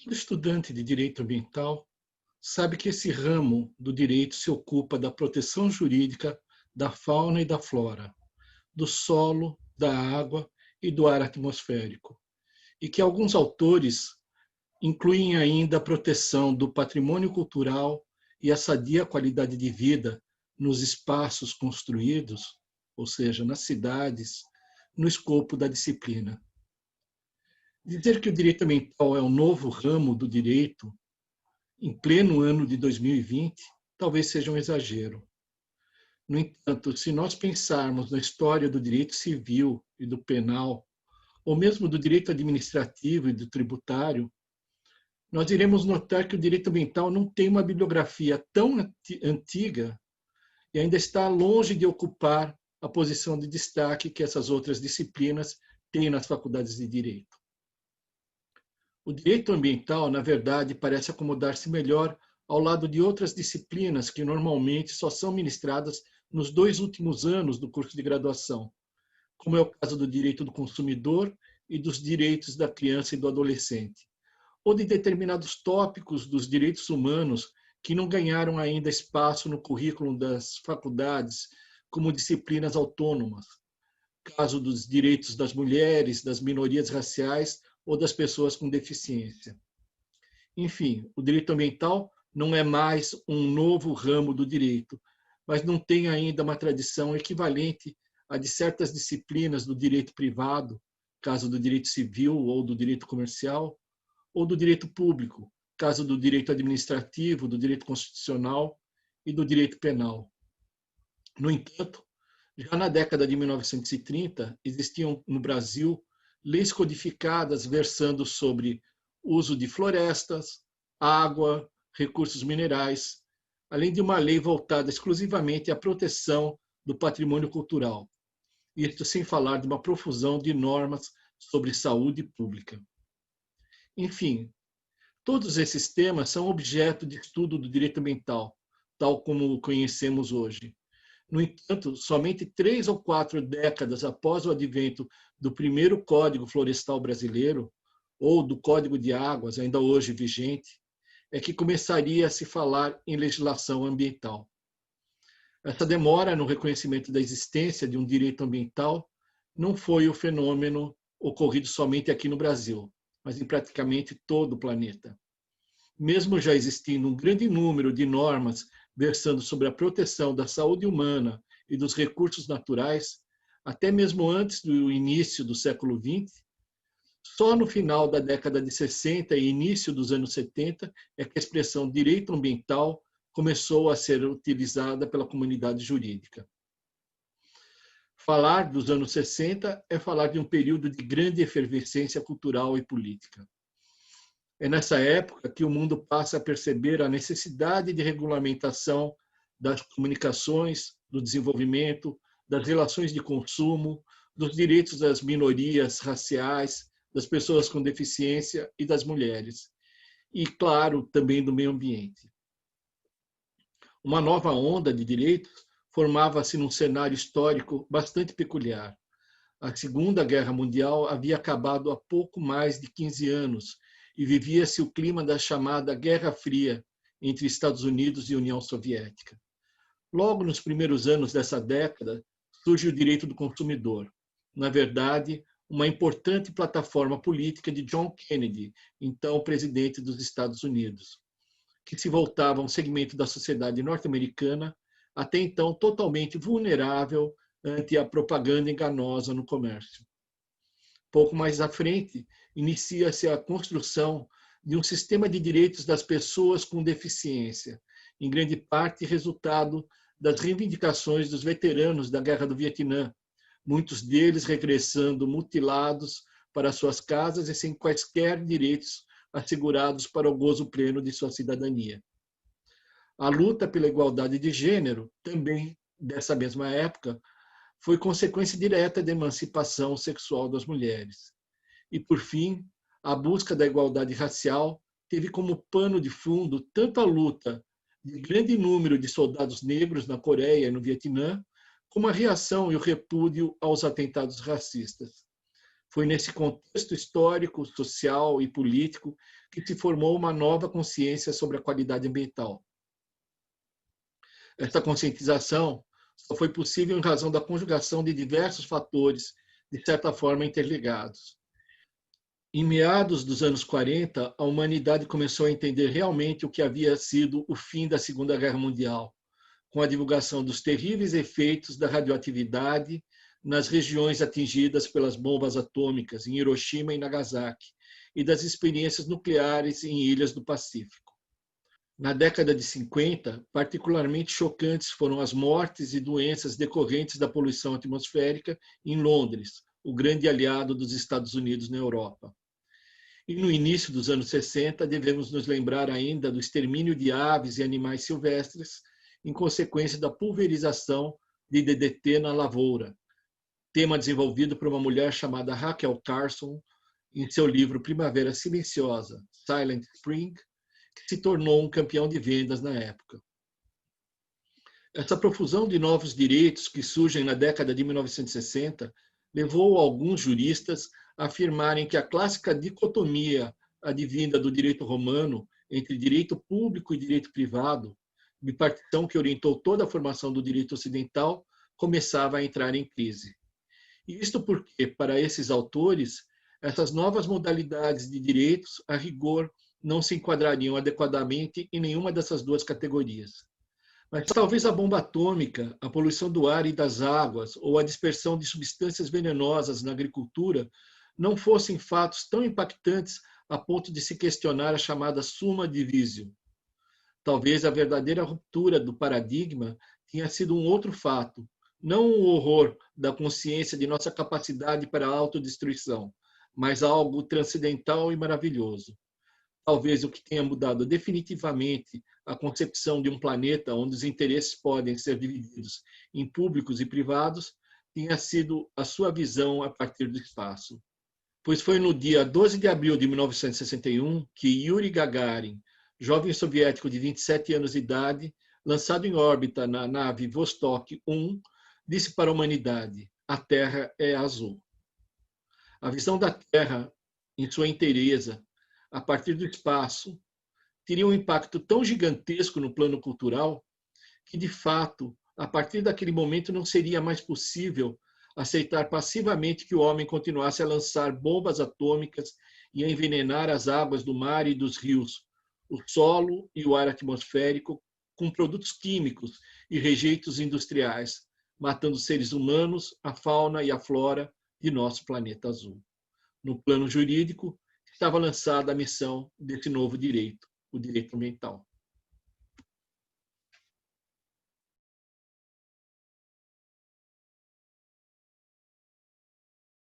Todo estudante de direito ambiental sabe que esse ramo do direito se ocupa da proteção jurídica da fauna e da flora, do solo, da água e do ar atmosférico, e que alguns autores incluem ainda a proteção do patrimônio cultural e a sadia qualidade de vida nos espaços construídos, ou seja, nas cidades, no escopo da disciplina. Dizer que o direito ambiental é um novo ramo do direito, em pleno ano de 2020, talvez seja um exagero. No entanto, se nós pensarmos na história do direito civil e do penal, ou mesmo do direito administrativo e do tributário, nós iremos notar que o direito ambiental não tem uma bibliografia tão antiga e ainda está longe de ocupar a posição de destaque que essas outras disciplinas têm nas faculdades de direito. O direito ambiental, na verdade, parece acomodar-se melhor ao lado de outras disciplinas que normalmente só são ministradas nos 2 últimos anos do curso de graduação, como é o caso do direito do consumidor e dos direitos da criança e do adolescente, ou de determinados tópicos dos direitos humanos que não ganharam ainda espaço no currículo das faculdades como disciplinas autônomas, caso dos direitos das mulheres, das minorias raciais ou das pessoas com deficiência. Enfim, o direito ambiental não é mais um novo ramo do direito, mas não tem ainda uma tradição equivalente a de certas disciplinas do direito privado, caso do direito civil ou do direito comercial, ou do direito público, caso do direito administrativo, do direito constitucional e do direito penal. No entanto, já na década de 1930, existiam no Brasil leis codificadas versando sobre uso de florestas, água, recursos minerais, além de uma lei voltada exclusivamente à proteção do patrimônio cultural. Isso sem falar de uma profusão de normas sobre saúde pública. Enfim, todos esses temas são objeto de estudo do direito ambiental, tal como o conhecemos hoje. No entanto, somente 3 ou 4 décadas após o advento do primeiro Código Florestal Brasileiro, ou do Código de Águas, ainda hoje vigente, é que começaria a se falar em legislação ambiental. Essa demora no reconhecimento da existência de um direito ambiental não foi o fenômeno ocorrido somente aqui no Brasil, mas em praticamente todo o planeta. Mesmo já existindo um grande número de normas versando sobre a proteção da saúde humana e dos recursos naturais, até mesmo antes do início do século XX, só no final da década de 60 e início dos anos 70 é que a expressão direito ambiental começou a ser utilizada pela comunidade jurídica. Falar dos anos 60 é falar de um período de grande efervescência cultural e política. É nessa época que o mundo passa a perceber a necessidade de regulamentação das comunicações, do desenvolvimento, das relações de consumo, dos direitos das minorias raciais, das pessoas com deficiência e das mulheres. E, claro, também do meio ambiente. Uma nova onda de direitos formava-se num cenário histórico bastante peculiar. A Segunda Guerra Mundial havia acabado há pouco mais de 15 anos e vivia-se o clima da chamada Guerra Fria entre Estados Unidos e União Soviética. Logo nos primeiros anos dessa década, surge o direito do consumidor. Na verdade, uma importante plataforma política de John Kennedy, então presidente dos Estados Unidos, que se voltava a um segmento da sociedade norte-americana, até então totalmente vulnerável ante a propaganda enganosa no comércio. Pouco mais à frente, inicia-se a construção de um sistema de direitos das pessoas com deficiência, em grande parte resultado das reivindicações dos veteranos da Guerra do Vietnã, muitos deles regressando mutilados para suas casas e sem quaisquer direitos assegurados para o gozo pleno de sua cidadania. A luta pela igualdade de gênero, também dessa mesma época, foi consequência direta da emancipação sexual das mulheres. E, por fim, a busca da igualdade racial teve como pano de fundo tanto a luta de grande número de soldados negros na Coreia e no Vietnã, como a reação e o repúdio aos atentados racistas. Foi nesse contexto histórico, social e político que se formou uma nova consciência sobre a qualidade ambiental. Esta conscientização só foi possível em razão da conjugação de diversos fatores, de certa forma interligados. Em meados dos anos 40, a humanidade começou a entender realmente o que havia sido o fim da Segunda Guerra Mundial, com a divulgação dos terríveis efeitos da radioatividade nas regiões atingidas pelas bombas atômicas em Hiroshima e Nagasaki, e das experiências nucleares em ilhas do Pacífico. Na década de 50, particularmente chocantes foram as mortes e doenças decorrentes da poluição atmosférica em Londres, o grande aliado dos Estados Unidos na Europa. E no início dos anos 60, devemos nos lembrar ainda do extermínio de aves e animais silvestres em consequência da pulverização de DDT na lavoura, tema desenvolvido por uma mulher chamada Rachel Carson em seu livro Primavera Silenciosa, Silent Spring, que se tornou um campeão de vendas na época. Essa profusão de novos direitos que surgem na década de 1960 levou alguns juristas a afirmarem que a clássica dicotomia advinda do direito romano entre direito público e direito privado, bipartição que orientou toda a formação do direito ocidental, começava a entrar em crise. E isto porque, para esses autores, essas novas modalidades de direitos, a rigor, não se enquadrariam adequadamente em nenhuma dessas duas categorias. Mas talvez a bomba atômica, a poluição do ar e das águas ou a dispersão de substâncias venenosas na agricultura não fossem fatos tão impactantes a ponto de se questionar a chamada summa divisio. Talvez a verdadeira ruptura do paradigma tenha sido um outro fato, não o horror da consciência de nossa capacidade para a autodestruição, mas algo transcendental e maravilhoso. Talvez o que tenha mudado definitivamente a concepção de um planeta onde os interesses podem ser divididos em públicos e privados tenha sido a sua visão a partir do espaço. Pois foi no dia 12 de abril de 1961 que Yuri Gagarin, jovem soviético de 27 anos de idade, lançado em órbita na nave Vostok 1, disse para a humanidade: a Terra é azul. A visão da Terra em sua inteireza, a partir do espaço, teria um impacto tão gigantesco no plano cultural que, de fato, a partir daquele momento não seria mais possível aceitar passivamente que o homem continuasse a lançar bombas atômicas e a envenenar as águas do mar e dos rios, o solo e o ar atmosférico com produtos químicos e rejeitos industriais, matando seres humanos, a fauna e a flora de nosso planeta azul. No plano jurídico, estava lançada a missão desse novo direito, o direito ambiental.